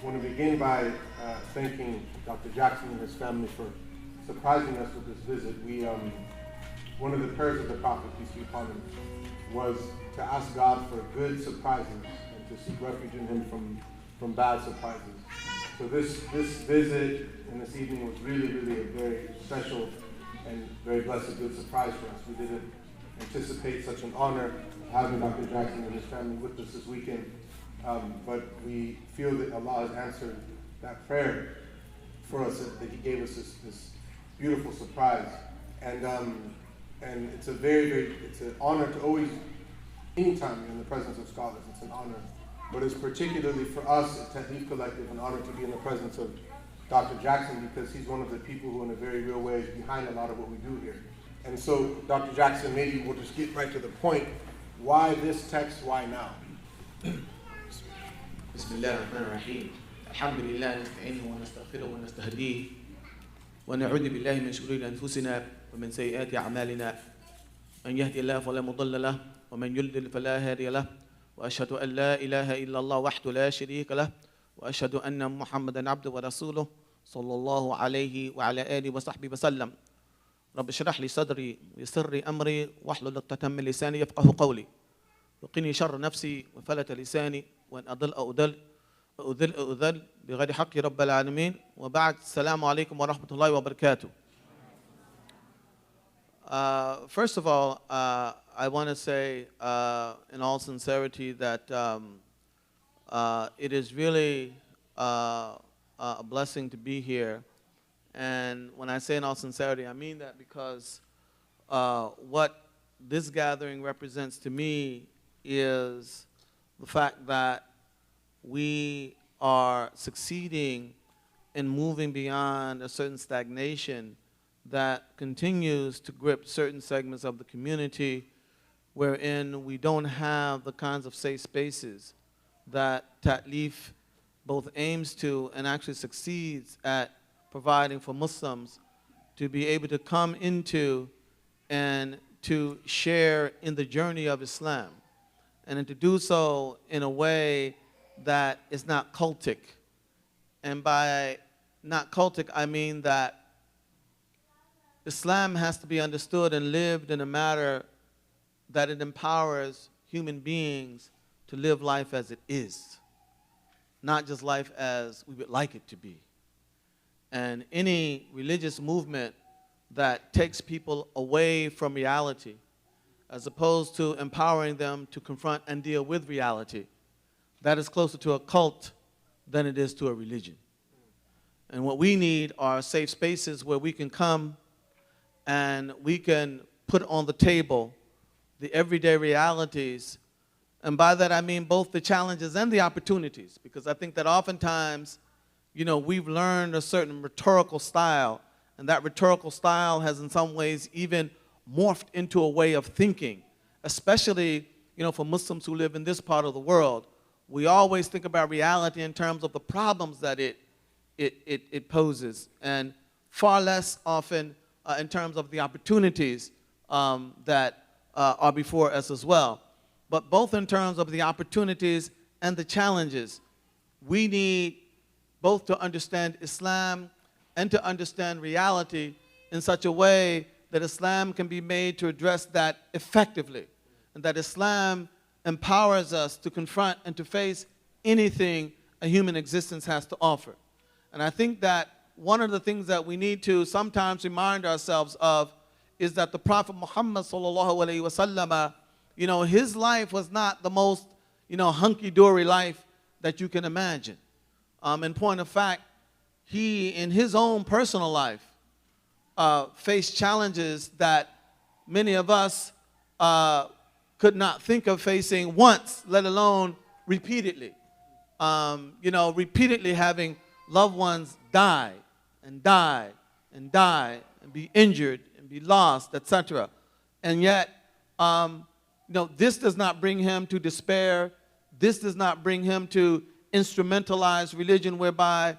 I want to begin by thanking Dr. Jackson and his family for surprising us with this visit. One of the prayers of the Prophet, peace be upon him, was to ask God for good surprises and to seek refuge in him from bad surprises. So this visit and this evening was really a very special and very blessed good surprise for us. We didn't anticipate such an honor having Dr. Jackson and his family with us this weekend, but we feel that Allah has answered that prayer for us, that He gave us this beautiful surprise, and it's an honor to always, anytime you're in the presence of scholars, it's an honor. But it's particularly for us at Tahlif Collective an honor to be in the presence of Dr. Jackson, because he's one of the people who in a very real way is behind a lot of what we do here. And so, Dr. Jackson, maybe we'll just get right to the point. Why this text? Why now? بسم الله الرحمن الرحيم الحمد لله نستعينه ونستغفره ونستهديه ونعوذ بالله من شرور أنفسنا ومن سيئات أعمالنا من يهدي الله فلا مضل له ومن يضلل فلا هادي له وأشهد أن لا إله إلا الله وحده لا شريك له وأشهد أن محمدا عبده ورسوله صلى الله عليه وعلى آله وصحبه وسلم رب اشرح لي صدري ويسر لي أمري واحلل عقدة من لساني يفقهوا قولي وقني شر نفسي وفلت لساني وأن أضل بغير حق رب العالمين وبعد السلام عليكم ورحمة الله وبركاته. First of all, I want to say in all sincerity that it is really a blessing to be here. And when I say in all sincerity, I mean that because what this gathering represents to me is the fact that we are succeeding in moving beyond a certain stagnation that continues to grip certain segments of the community, wherein we don't have the kinds of safe spaces that Tatlif both aims to and actually succeeds at providing for Muslims to be able to come into and to share in the journey of Islam, and to do so in a way that is not cultic. And by not cultic, I mean that Islam has to be understood and lived in a manner that it empowers human beings to live life as it is, not just life as we would like it to be. And any religious movement that takes people away from reality, as opposed to empowering them to confront and deal with reality, that is closer to a cult than it is to a religion. And what we need are safe spaces where we can come and we can put on the table the everyday realities. And by that I mean both the challenges and the opportunities, because I think that oftentimes, we've learned a certain rhetorical style, and that rhetorical style has in some ways even morphed into a way of thinking, especially, for Muslims who live in this part of the world. We always think about reality in terms of the problems that it poses, and far less often in terms of the opportunities that are before us as well. But both in terms of the opportunities and the challenges, we need both to understand Islam and to understand reality in such a way that Islam can be made to address that effectively, and that Islam empowers us to confront and to face anything a human existence has to offer. And I think that one of the things that we need to sometimes remind ourselves of is that the Prophet Muhammad sallallahu alaihi wasallam, his life was not the most, hunky-dory life that you can imagine. In point of fact, he, in his own personal life, faced challenges that many of us could not think of facing once, let alone repeatedly. Repeatedly having loved ones die and die and die and be injured and be lost, etc. And yet, this does not bring him to despair. This does not bring him to instrumentalize religion whereby,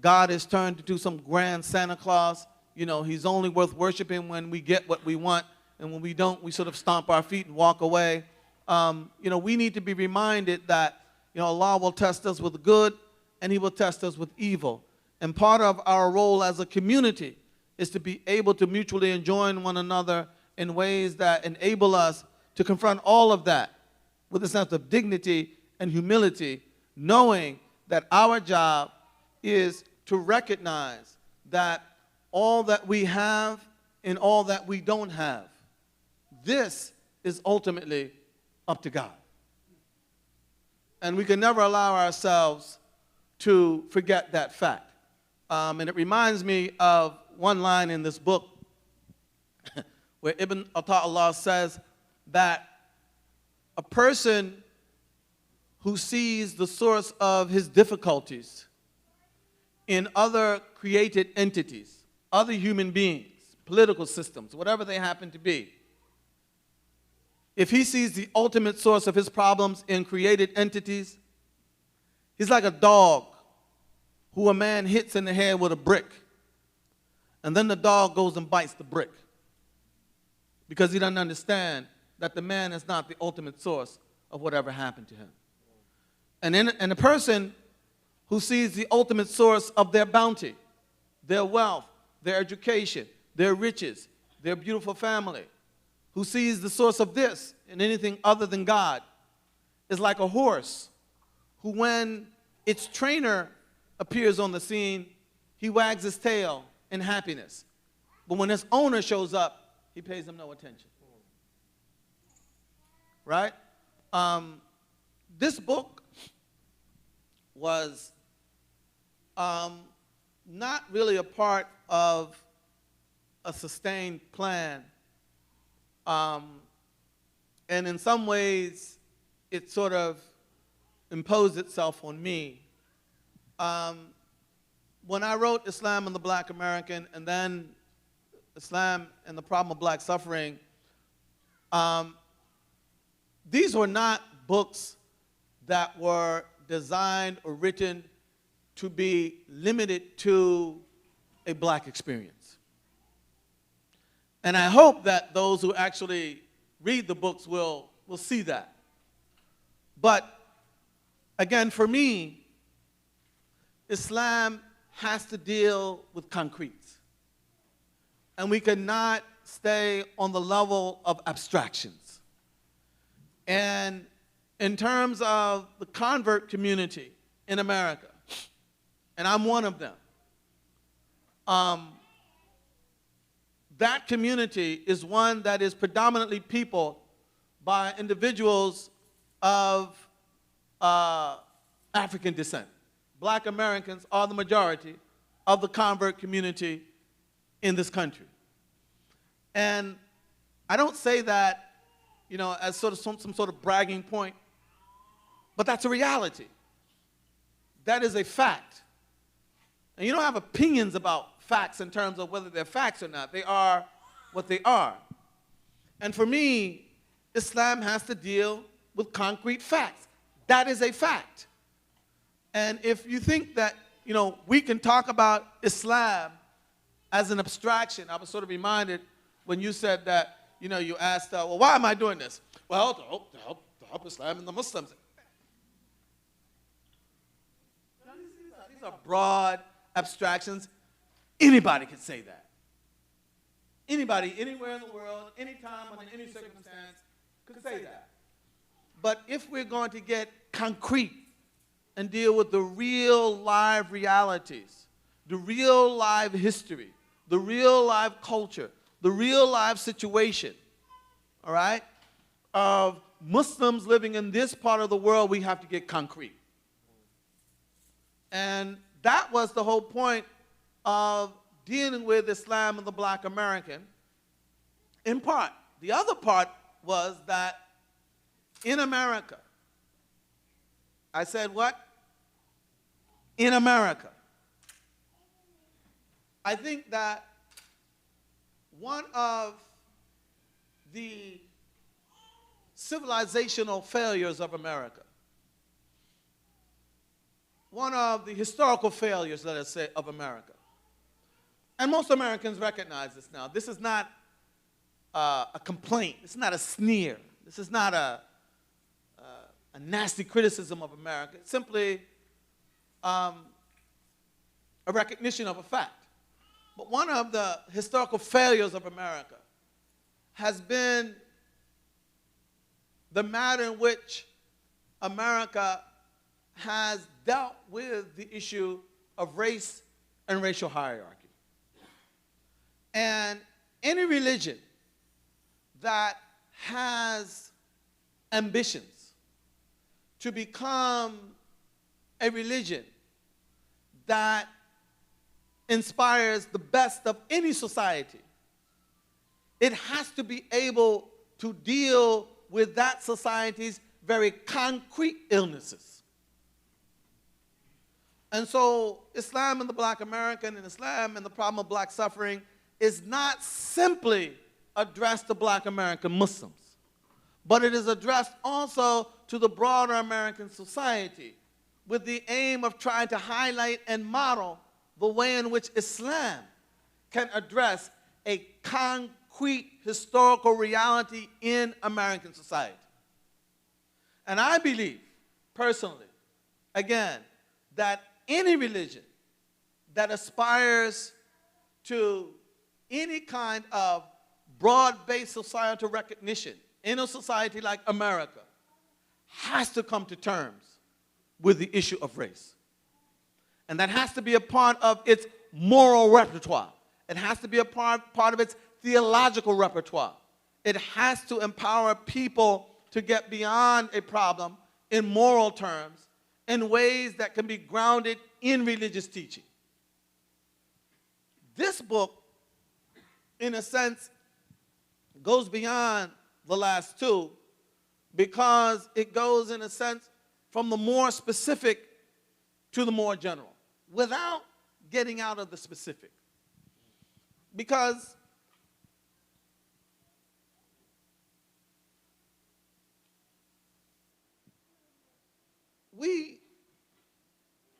God is turned into some grand Santa Claus. He's only worth worshiping when we get what we want, and when we don't, we sort of stomp our feet and walk away. We need to be reminded that, Allah will test us with good and he will test us with evil. And part of our role as a community is to be able to mutually enjoin one another in ways that enable us to confront all of that with a sense of dignity and humility, knowing that our job is to recognize that all that we have and all that we don't have, this is ultimately up to God. And we can never allow ourselves to forget that fact. And it reminds me of one line in this book where Ibn Ata'Allah says that a person who sees the source of his difficulties in other created entities, other human beings, political systems, whatever they happen to be, if he sees the ultimate source of his problems in created entities, he's like a dog who a man hits in the head with a brick, and then the dog goes and bites the brick because he doesn't understand that the man is not the ultimate source of whatever happened to him. And a person who sees the ultimate source of their bounty, their wealth, their education, their riches, their beautiful family, who sees the source of this in anything other than God, is like a horse who, when its trainer appears on the scene, he wags his tail in happiness. But when his owner shows up, he pays him no attention. Right? This book was not really a part of a sustained plan. And in some ways, it sort of imposed itself on me. When I wrote Islam and the Black American, and then Islam and the Problem of Black Suffering, these were not books that were designed or written to be limited to a black experience. And I hope that those who actually read the books will see that. But again, for me, Islam has to deal with concretes. And we cannot stay on the level of abstractions. And in terms of the convert community in America, and I'm one of them, that community is one that is predominantly peopled by individuals of African descent. Black Americans are the majority of the convert community in this country. And I don't say that, you know, as sort of some sort of bragging point, but that's a reality. That is a fact. And you don't have opinions about facts in terms of whether they're facts or not. They are what they are. And for me, Islam has to deal with concrete facts. That is a fact. And if you think that, you know, we can talk about Islam as an abstraction, I was sort of reminded when you said that, you know, you asked, well, why am I doing this? Well, to help Islam and the Muslims. These are broad abstractions. Anybody can say that. Anybody, anywhere in the world, anytime, under any circumstance, could say that. But if we're going to get concrete and deal with the real live realities, the real live history, the real live culture, the real live situation, all right, of Muslims living in this part of the world, we have to get concrete. And that was the whole point of dealing with Islam and the Black American, in part. The other part was that in America, I said what? In America. I think that one of the civilizational failures of America, one of the historical failures, let us say, of America, and most Americans recognize this now. This is not a complaint. This is not a sneer. This is not a nasty criticism of America. It's simply a recognition of a fact. But one of the historical failures of America has been the manner in which America has dealt with the issue of race and racial hierarchy. And any religion that has ambitions to become a religion that inspires the best of any society, it has to be able to deal with that society's very concrete illnesses. And so Islam and the Black American and Islam and the problem of black suffering is not simply addressed to Black American Muslims, but it is addressed also to the broader American society with the aim of trying to highlight and model the way in which Islam can address a concrete historical reality in American society. And I believe, personally, again, that any religion that aspires to any kind of broad-based societal recognition in a society like America has to come to terms with the issue of race. And that has to be a part of its moral repertoire. It has to be a part of its theological repertoire. It has to empower people to get beyond a problem in moral terms in ways that can be grounded in religious teaching. This book, in a sense, goes beyond the last two because it goes, in a sense, from the more specific to the more general, without getting out of the specific. Because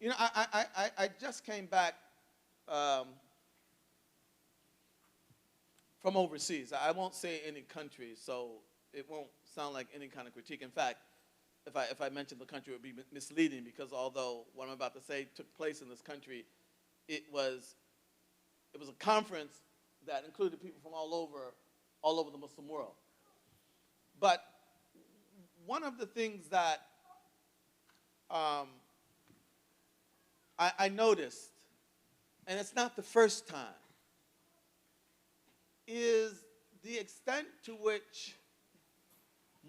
I just came back from overseas. I won't say any country, so it won't sound like any kind of critique. In fact, if I mention the country, it would be misleading because although what I'm about to say took place in this country, it was a conference that included people from all over the Muslim world. But one of the things that I noticed, and it's not the first time, is the extent to which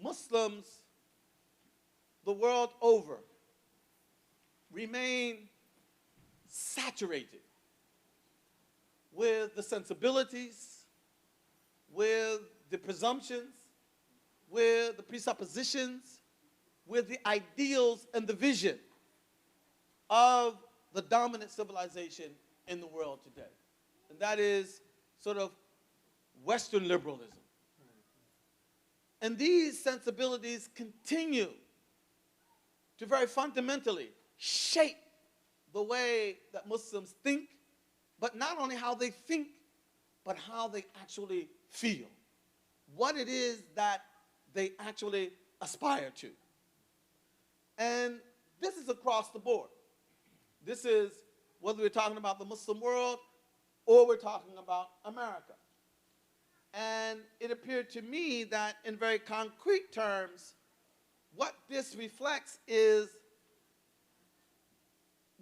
Muslims the world over remain saturated with the sensibilities, with the presumptions, with the presuppositions, with the ideals and the vision of the dominant civilization in the world today. And that is sort of Western liberalism. And these sensibilities continue to very fundamentally shape the way that Muslims think, but not only how they think, but how they actually feel. What it is that they actually aspire to. And this is across the board. This is whether we're talking about the Muslim world or we're talking about America. And it appeared to me that in very concrete terms, what this reflects is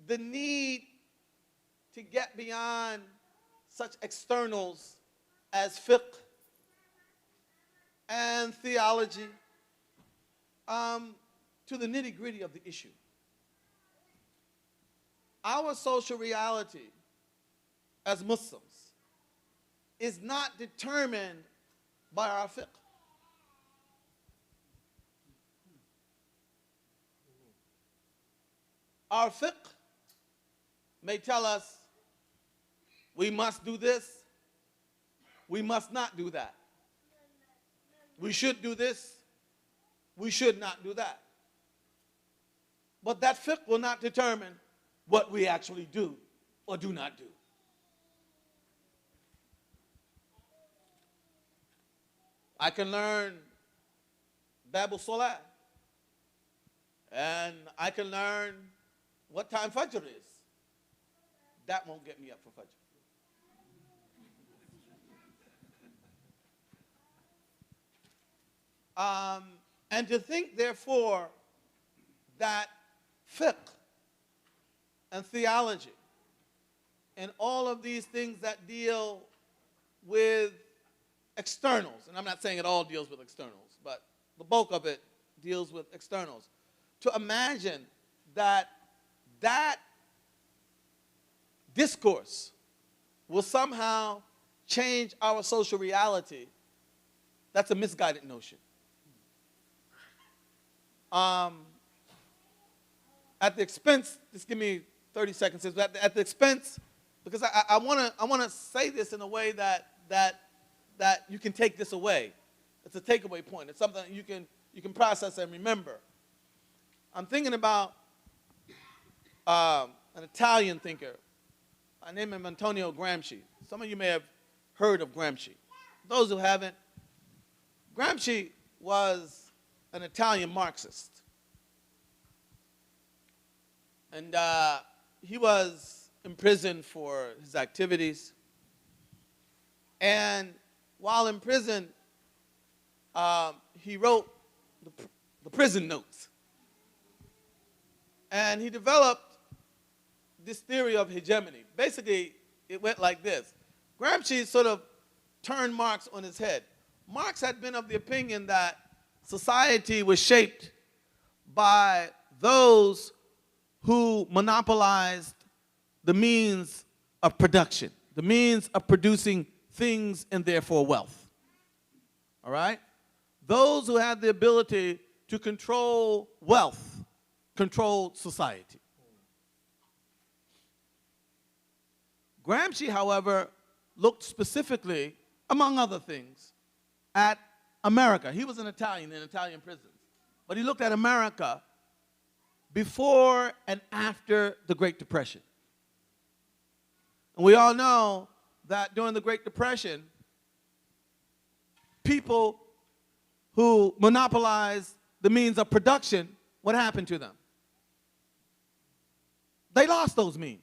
the need to get beyond such externals as fiqh and theology to the nitty-gritty of the issue. Our social reality as Muslims is not determined by our fiqh. Our fiqh may tell us we must do this, we must not do that. We should do this, we should not do that. But that fiqh will not determine what we actually do or do not do. I can learn Babul Salah, and I can learn what time Fajr is. That won't get me up for Fajr. And to think, therefore, that fiqh and theology and all of these things that deal with externals, and I'm not saying it all deals with externals, but the bulk of it deals with externals. To imagine that that discourse will somehow change our social reality, that's a misguided notion. At the expense, just give me 30 seconds, at the expense, because I want to say this in a way that you can take this away. It's a takeaway point. It's something you can process and remember. I'm thinking about an Italian thinker. I name him Antonio Gramsci. Some of you may have heard of Gramsci. Those who haven't, Gramsci was an Italian Marxist. And he was imprisoned for his activities. And while in prison, he wrote the prison notes. And he developed this theory of hegemony. Basically, it went like this. Gramsci sort of turned Marx on his head. Marx had been of the opinion that society was shaped by those who monopolized the means of production, the means of producing things and therefore wealth. All right? Those who had the ability to control wealth controlled society. Gramsci, however, looked specifically, among other things, at America. He was an Italian in Italian prisons. But he looked at America before and after the Great Depression. And we all know that during the Great Depression, people who monopolized the means of production, what happened to them? They lost those means.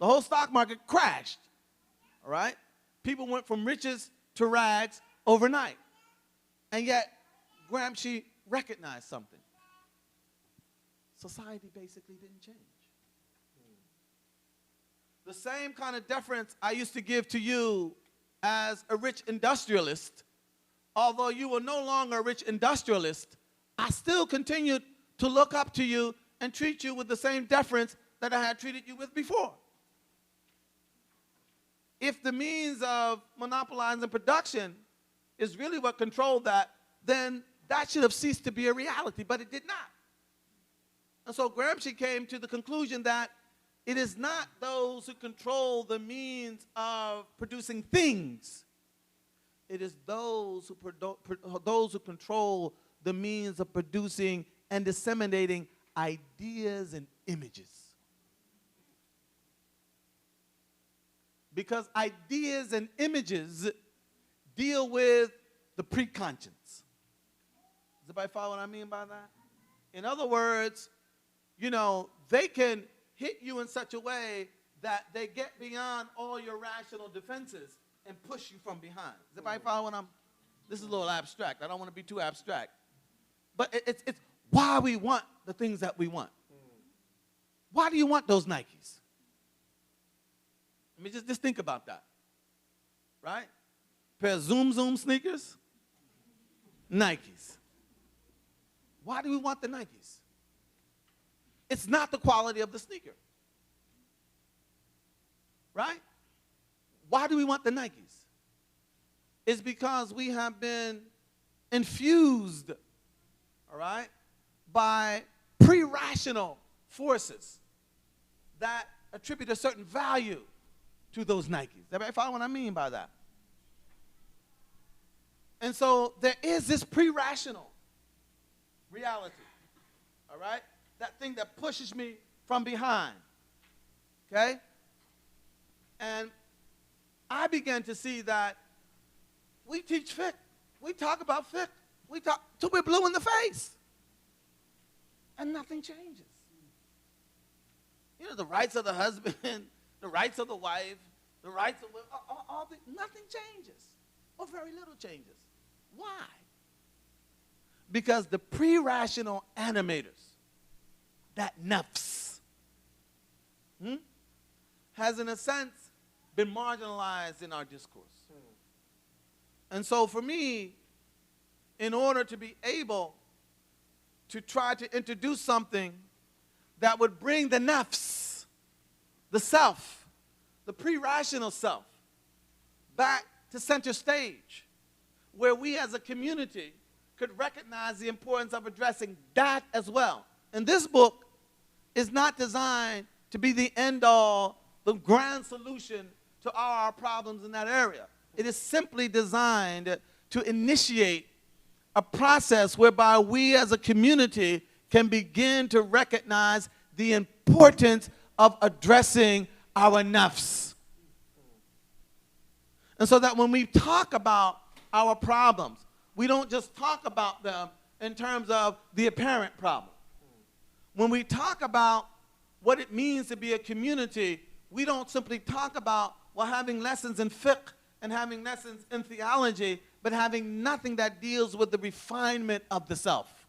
The whole stock market crashed, all right? People went from riches to rags overnight. And yet, Gramsci recognized something. Society basically didn't change. The same kind of deference I used to give to you as a rich industrialist, although you were no longer a rich industrialist, I still continued to look up to you and treat you with the same deference that I had treated you with before. If the means of monopolizing production is really what controlled that, then that should have ceased to be a reality, but it did not. And so Gramsci came to the conclusion that it is not those who control the means of producing things. It is those who control the means of producing and disseminating ideas and images. Because ideas and images deal with the preconscience. Does anybody follow what I mean by that? In other words, you know, they can hit you in such a way that they get beyond all your rational defenses and push you from behind. Does anybody follow what this is a little abstract. I don't want to be too abstract. But it's why we want the things that we want. Why do you want those Nikes? I mean, just think about that, right? Pair of Zoom sneakers, Nikes. Why do we want the Nikes? It's not the quality of the sneaker, right? Why do we want the Nikes? It's because we have been infused, all right, by pre-rational forces that attribute a certain value to those Nikes. Everybody follow what I mean by that? And so there is this pre-rational reality, all right? That thing that pushes me from behind, okay? And I began to see that we teach fiqh. We talk about fiqh. We talk till we're blue in the face. And nothing changes. the rights of the husband, the rights of the wife, the rights of nothing changes, or very little changes. Why? Because the pre-rational animators, that nafs, has in a sense been marginalized in our discourse. And so for me, in order to be able to try to introduce something that would bring the nafs, the self, the pre-rational self, back to center stage, where we as a community could recognize the importance of addressing that as well. And this book is not designed to be the end-all, the grand solution to all our problems in that area. It is simply designed to initiate a process whereby we as a community can begin to recognize the importance of addressing our nafs. And so that when we talk about our problems, we don't just talk about them in terms of the apparent problem. When we talk about what it means to be a community, we don't simply talk about, well, having lessons in fiqh and having lessons in theology, but having nothing that deals with the refinement of the self.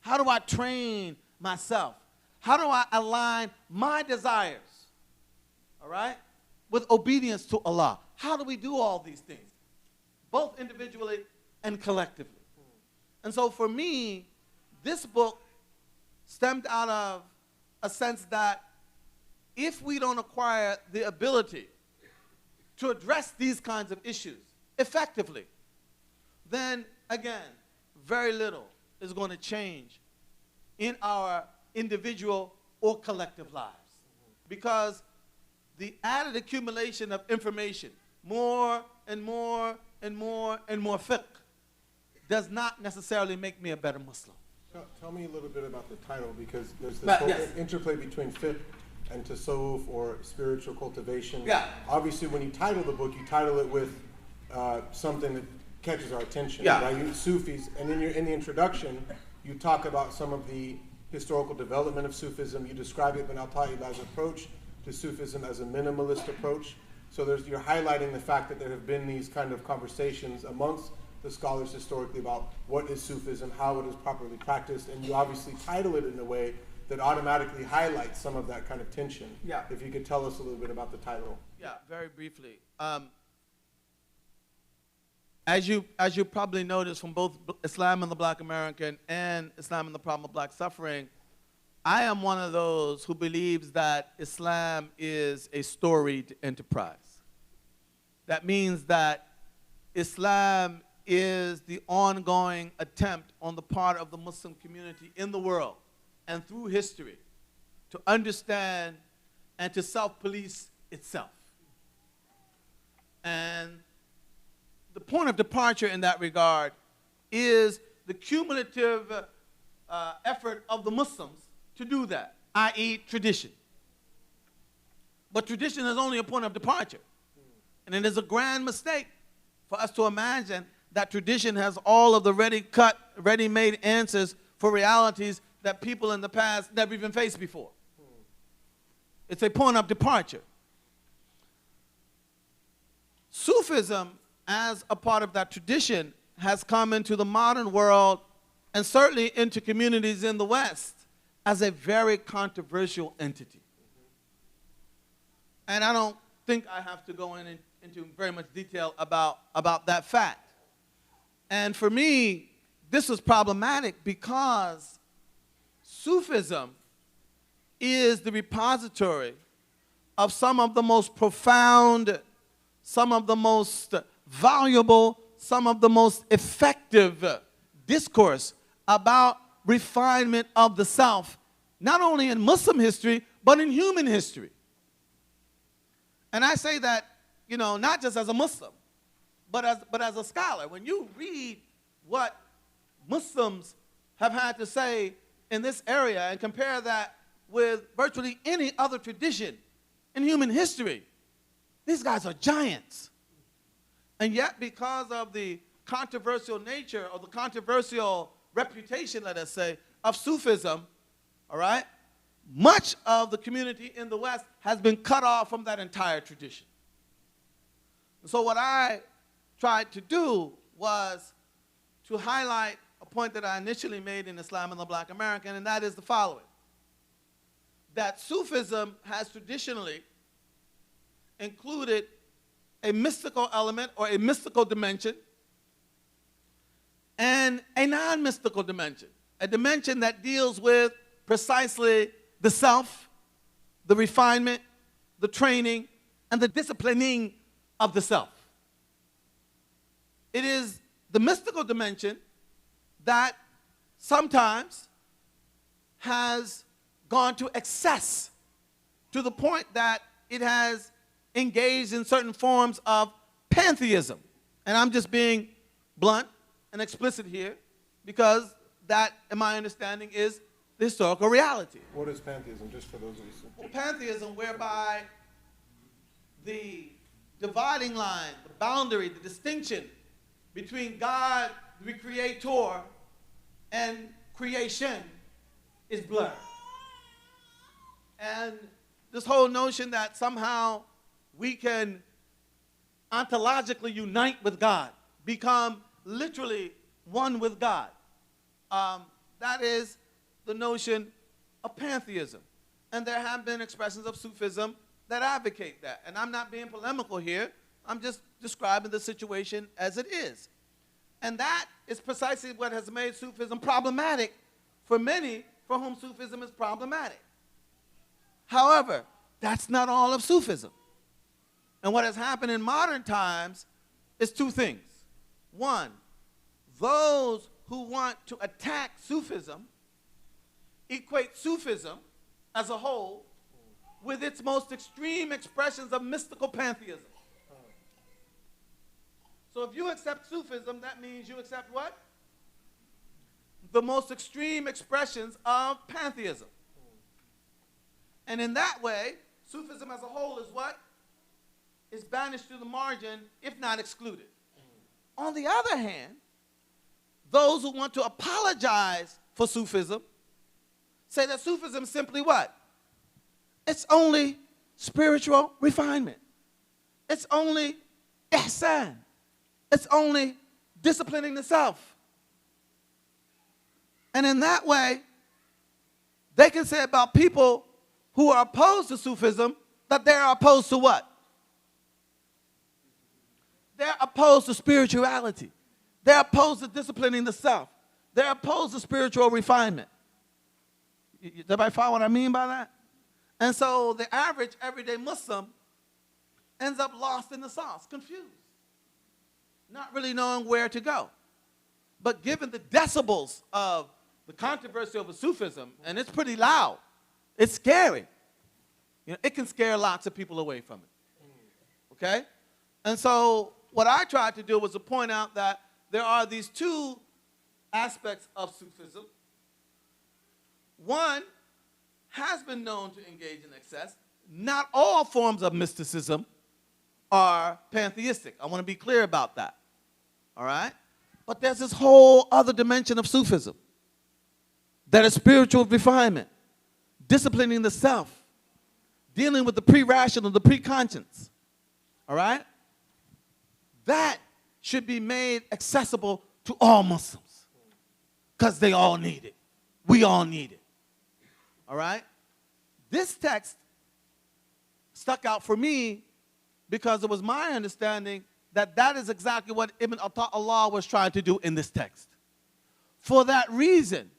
How do I train myself? How do I align my desires, all right, with obedience to Allah? How do we do all these things, both individually and collectively? And so for me, this book stemmed out of a sense that if we don't acquire the ability to address these kinds of issues effectively, then again, very little is going to change in our individual or collective lives. Because the added accumulation of information, more and more and more and more fiqh, does not necessarily make me a better Muslim. Tell me a little bit about the title, because there's this whole yes. interplay between fiqh and tasawwuf, or spiritual cultivation. Yeah. Obviously, when you title the book, you title it with something that catches our attention. Yeah. Right? You Sufis, and in the introduction, you talk about some of the historical development of Sufism. You describe Ibn Atta'illah's approach to Sufism as a minimalist approach. So you're highlighting the fact that there have been these kind of conversations amongst the scholars historically about what is Sufism, how it is properly practiced, and you obviously title it in a way that automatically highlights some of that kind of tension. Yeah. If you could tell us a little bit about the title. Yeah, very briefly. As you probably noticed from both Islam and the Black American and Islam and the Problem of Black Suffering, I am one of those who believes that Islam is a storied enterprise. That means that Islam is the ongoing attempt on the part of the Muslim community in the world and through history to understand and to self-police itself. And the point of departure in that regard is the cumulative effort of the Muslims to do that, i.e. tradition. But tradition is only a point of departure. And it is a grand mistake for us to imagine that tradition has all of the ready-cut, ready-made answers for realities that people in the past never even faced before. It's a point of departure. Sufism, as a part of that tradition, has come into the modern world and certainly into communities in the West as a very controversial entity. And I don't think I have to go into very much detail about that fact. And for me, this was problematic because Sufism is the repository of some of the most profound, some of the most valuable, some of the most effective discourse about refinement of the self, not only in Muslim history, but in human history. And I say that, not just as a Muslim, but as a scholar. When you read what Muslims have had to say in this area and compare that with virtually any other tradition in human history, these guys are giants. And yet, because of the controversial nature or the controversial reputation, let us say, of Sufism, all right, much of the community in the West has been cut off from that entire tradition. So what I tried to do was to highlight a point that I initially made in Islam and the Black American, and that is the following: that Sufism has traditionally included a mystical element or a mystical dimension and a non-mystical dimension, a dimension that deals with precisely the self, the refinement, the training, and the disciplining of the self. It is the mystical dimension that sometimes has gone to excess to the point that it has engaged in certain forms of pantheism. And I'm just being blunt and explicit here because that, in my understanding, is the historical reality. What is pantheism, just for those of us? Well, pantheism, whereby the dividing line, the boundary, the distinction between God, the creator, and creation is blurred. And this whole notion that somehow we can ontologically unite with God, become literally one with God, that is the notion of pantheism. And there have been expressions of Sufism that advocate that. And I'm not being polemical here. I'm just describing the situation as it is. And that is precisely what has made Sufism problematic for many for whom Sufism is problematic. However, that's not all of Sufism. And what has happened in modern times is two things. One, those who want to attack Sufism equate Sufism as a whole with its most extreme expressions of mystical pantheism. So if you accept Sufism, that means you accept what? The most extreme expressions of pantheism. And in that way, Sufism as a whole is what? Is banished to the margin, if not excluded. On the other hand, those who want to apologize for Sufism say that Sufism is simply what? It's only spiritual refinement. It's only ihsan. It's only disciplining the self. And in that way, they can say about people who are opposed to Sufism that they're opposed to what? They're opposed to spirituality. They're opposed to disciplining the self. They're opposed to spiritual refinement. Does everybody follow what I mean by that? And so the average everyday Muslim ends up lost in the sauce, confused, not really knowing where to go. But given the decibels of the controversy over Sufism, and it's pretty loud, it's scary. You know, it can scare lots of people away from it. Okay? And so what I tried to do was to point out that there are these two aspects of Sufism. One has been known to engage in excess. Not all forms of mysticism are pantheistic. I want to be clear about that. All right? But there's this whole other dimension of Sufism that is spiritual refinement, disciplining the self, dealing with the pre-rational, the pre-conscience. All right? That should be made accessible to all Muslims because they all need it. We all need it. All right? This text stuck out for me because it was my understanding that that is exactly what Ibn Allah was trying to do in this text. For that reason,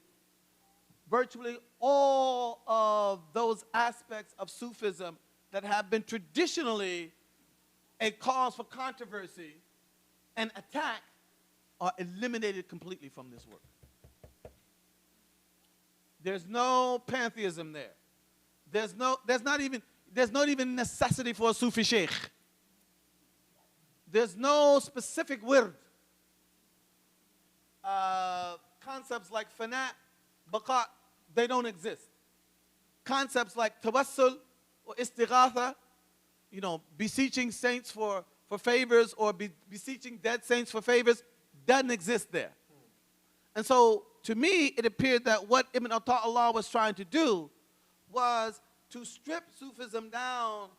virtually all of those aspects of Sufism that have been traditionally a cause for controversy and attack are eliminated completely from this work. There's no pantheism there. There's not even necessity for a Sufi sheikh. There's no specific wird. Concepts like fana, baqa, they don't exist. Concepts like tawassul or istighatha, you know, beseeching saints for favors or beseeching dead saints for favors, doesn't exist there. And so, to me, it appeared that what Ibn Allah was trying to do was to strip Sufism down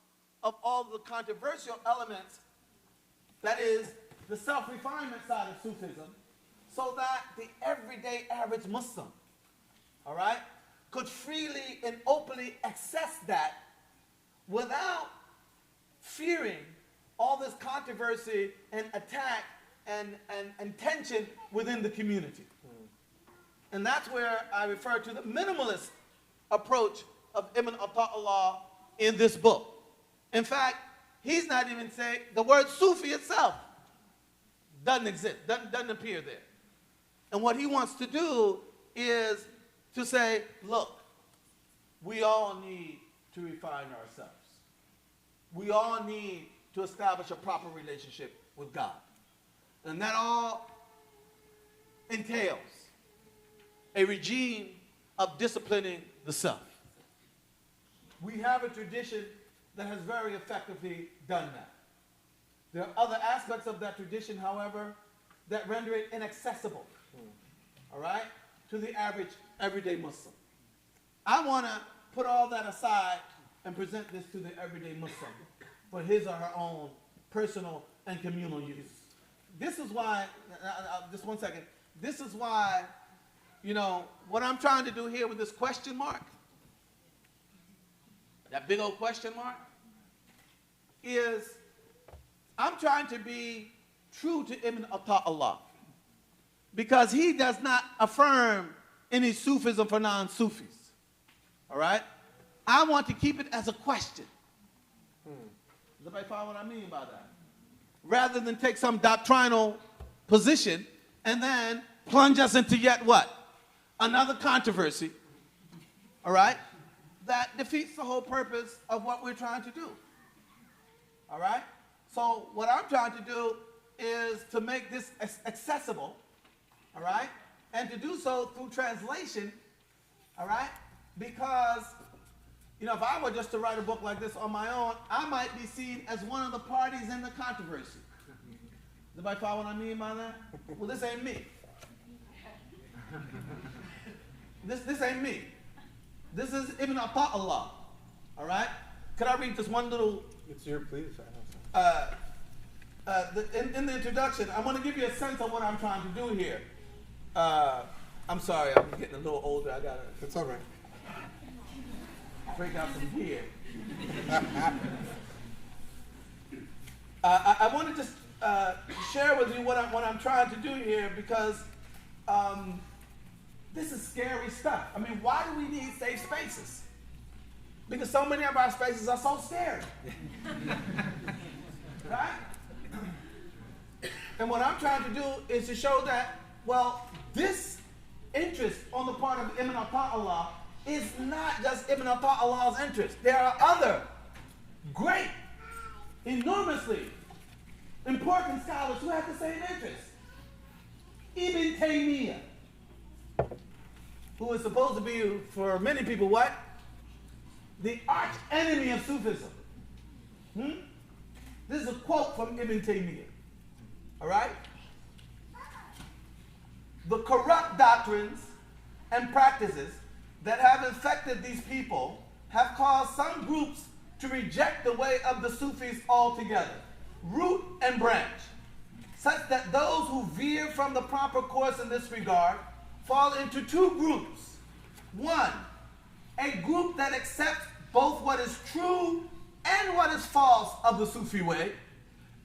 of all the controversial elements, that is, the self-refinement side of Sufism, so that the everyday average Muslim, all right, could freely and openly access that without fearing all this controversy and attack and tension within the community. And that's where I refer to the minimalist approach of Ibn Atta'Allah in this book. In fact, he's not even saying, the word Sufi itself doesn't exist, doesn't appear there. And what he wants to do is to say, look, we all need to refine ourselves. We all need to establish a proper relationship with God. And that all entails a regime of disciplining the self. We have a tradition that has very effectively done that. There are other aspects of that tradition, however, that render it inaccessible, all right, to the average everyday Muslim. I want to put all that aside and present this to the everyday Muslim for his or her own personal and communal use. This is why, just one second, this is why, you know, what I'm trying to do here with this question mark, that big old question mark, is I'm trying to be true to Ibn Atta'Allah, because he does not affirm any Sufism for non-Sufis, all right? I want to keep it as a question. Does anybody follow what I mean by that? Rather than take some doctrinal position and then plunge us into yet what? Another controversy, all right? That defeats the whole purpose of what we're trying to do, all right? So what I'm trying to do is to make this accessible, all right? And to do so through translation, all right? Because, you know, if I were just to write a book like this on my own, I might be seen as one of the parties in the controversy. Does anybody follow what I mean by that? Well, this ain't me. This ain't me. This is Ibn Atta'Allah, all right? Could I read this one little... It's your please. In the introduction, I want to give you a sense of what I'm trying to do here. I'm sorry, I'm getting a little older. I got to... It's all right. Break out some gear. I want to just share with you what I'm trying to do here, because this is scary stuff. I mean, why do we need safe spaces? Because so many of our spaces are so scary. Right? And what I'm trying to do is to show that, well, this interest on the part of Ibn Atta'Allah is not just Ibn Atta'Allah's interest. There are other great, enormously important scholars who have the same interest. Ibn Taymiyyah, who is supposed to be, for many people, what? The arch enemy of Sufism. This is a quote from Ibn Taymiyyah. All right? The corrupt doctrines and practices that have infected these people have caused some groups to reject the way of the Sufis altogether, root and branch, such that those who veer from the proper course in this regard fall into two groups. One, a group that accepts both what is true and what is false of the Sufi way,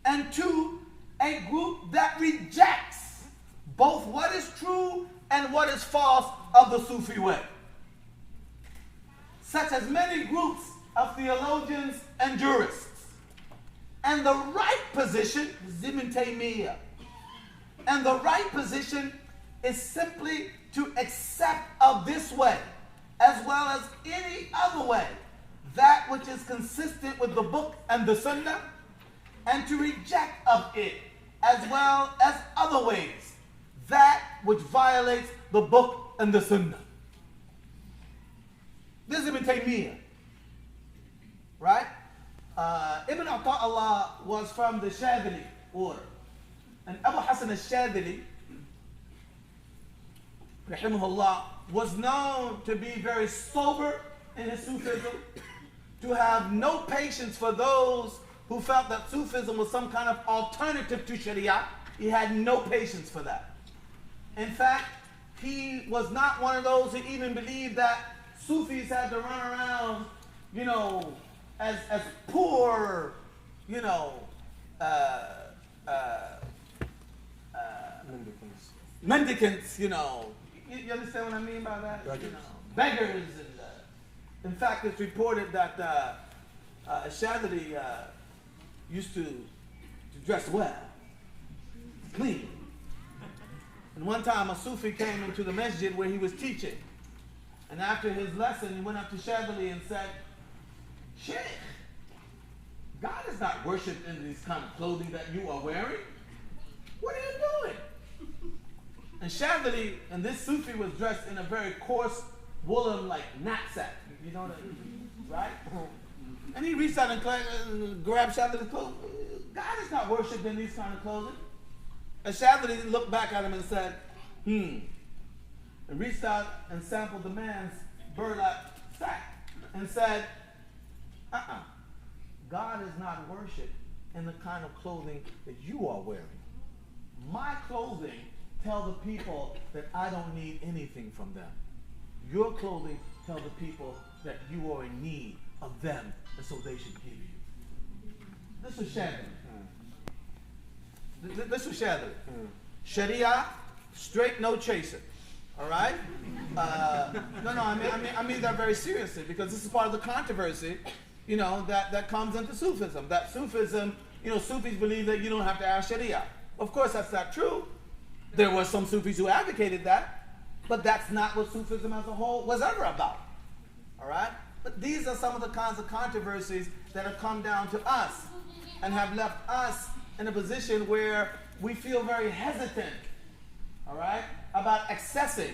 and two, a group that rejects both what is true and what is false of the Sufi way, such as many groups of theologians and jurists. And the right position is Ibn Taymiyyah. And the right position is simply to accept of this way, as well as any other way, that which is consistent with the book and the sunnah, and to reject of it, as well as other ways, that which violates the book and the sunnah. This is Ibn Taymiyyah, right? Ibn Atta'Allah was from the Shadili order. And Abu Hassan al-Shadili, rahimahullah, was known to be very sober in his Sufism, to have no patience for those who felt that Sufism was some kind of alternative to Sharia. He had no patience for that. In fact, he was not one of those who even believed that Sufis had to run around, you know, as poor, you know, mendicants, you know. You understand what I mean by that? Beggars. You know, beggars. And, in fact, it's reported that Shadley used to dress well, clean. And one time a Sufi came into the masjid where he was teaching. And after his lesson, he went up to Shadley and said, "Sheikh, God is not worshipped in these kind of clothing that you are wearing. What are you doing?" And Shadley, and this Sufi was dressed in a very coarse woolen like knapsack. You know what I mean? Right? And he reached out and grabbed Shadley's clothes. God is not worshipped in these kind of clothing. And Shadley looked back at him and said, and reached out and sampled the man's burlap sack and said, God is not worshipped in the kind of clothing that you are wearing. My clothing tell the people that I don't need anything from them. Your clothing tell the people that you are in need of them, and so they should give you. This was Shadley. This was Shadley. Sharia, straight, no chaser. All right? I mean that very seriously, because this is part of the controversy, you know, that comes into Sufism. That Sufism, you know, Sufis believe that you don't have to ask Sharia. Of course, that's not true. There were some Sufis who advocated that, but that's not what Sufism as a whole was ever about. All right? But these are some of the kinds of controversies that have come down to us and have left us in a position where we feel very hesitant, all right, about accessing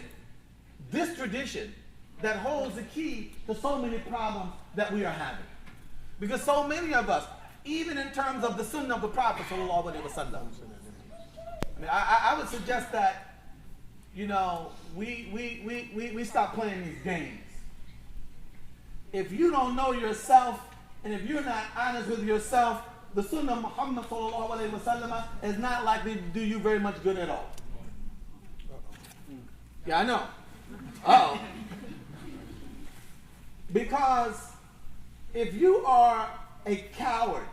this tradition that holds the key to so many problems that we are having. Because so many of us, even in terms of the sunnah of the Prophet sallallahu alaihi wasallam, I mean, I would suggest that, you know, we stop playing these games. If you don't know yourself, and if you're not honest with yourself, the sunnah of Muhammad sallallahu alaihi wasallam is not likely to do you very much good at all. Yeah, I know. Uh-oh. Because if you are a coward,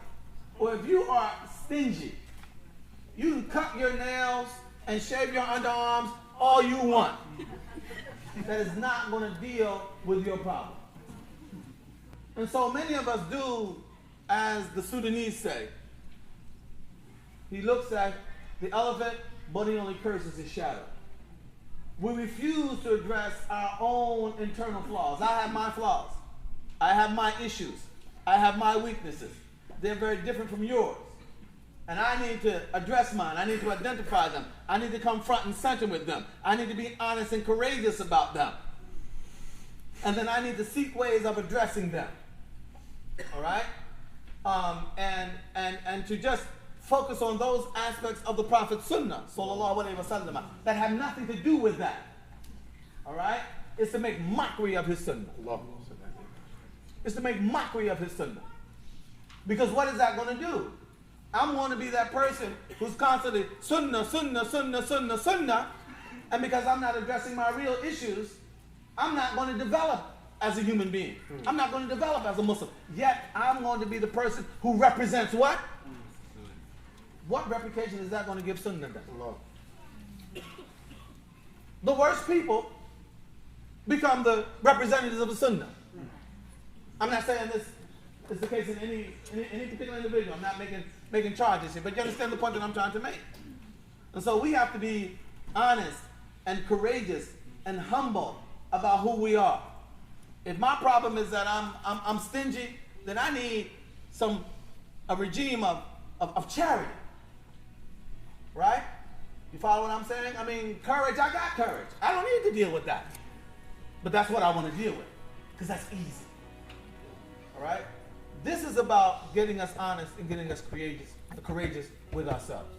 or if you are stingy, you can cut your nails and shave your underarms all you want. That is not going to deal with your problem. And so many of us do as the Sudanese say. He looks at the elephant, but he only curses his shadow. We refuse to address our own internal flaws. I have my flaws. I have my issues. I have my weaknesses. They're very different from yours. And I need to address mine. I need to identify them. I need to come front and center with them. I need to be honest and courageous about them. And then I need to seek ways of addressing them. All right? And to just focus on those aspects of the Prophet's Sunnah, sallallahu alaihi wasallam, that have nothing to do with that. All right? It's to make mockery of his Sunnah. It's to make mockery of his Sunnah. Because what is that going to do? I'm going to be that person who's constantly Sunnah, Sunnah, Sunnah, Sunnah, Sunnah, and because I'm not addressing my real issues, I'm not going to develop as a human being. I'm not going to develop as a Muslim. Yet, I'm going to be the person who represents what? What reputation is that going to give Sunnah then? The worst people become the representatives of the Sunnah. I'm not saying this is the case in any particular individual. I'm not making charges here, but you understand the point that I'm trying to make. And so we have to be honest and courageous and humble about who we are. If my problem is that I'm stingy, then I need a regime of charity. Right? You follow what I'm saying? I mean, courage, I got courage. I don't need to deal with that. But that's what I want to deal with, because that's easy. All right? This is about getting us honest and getting us courageous with ourselves.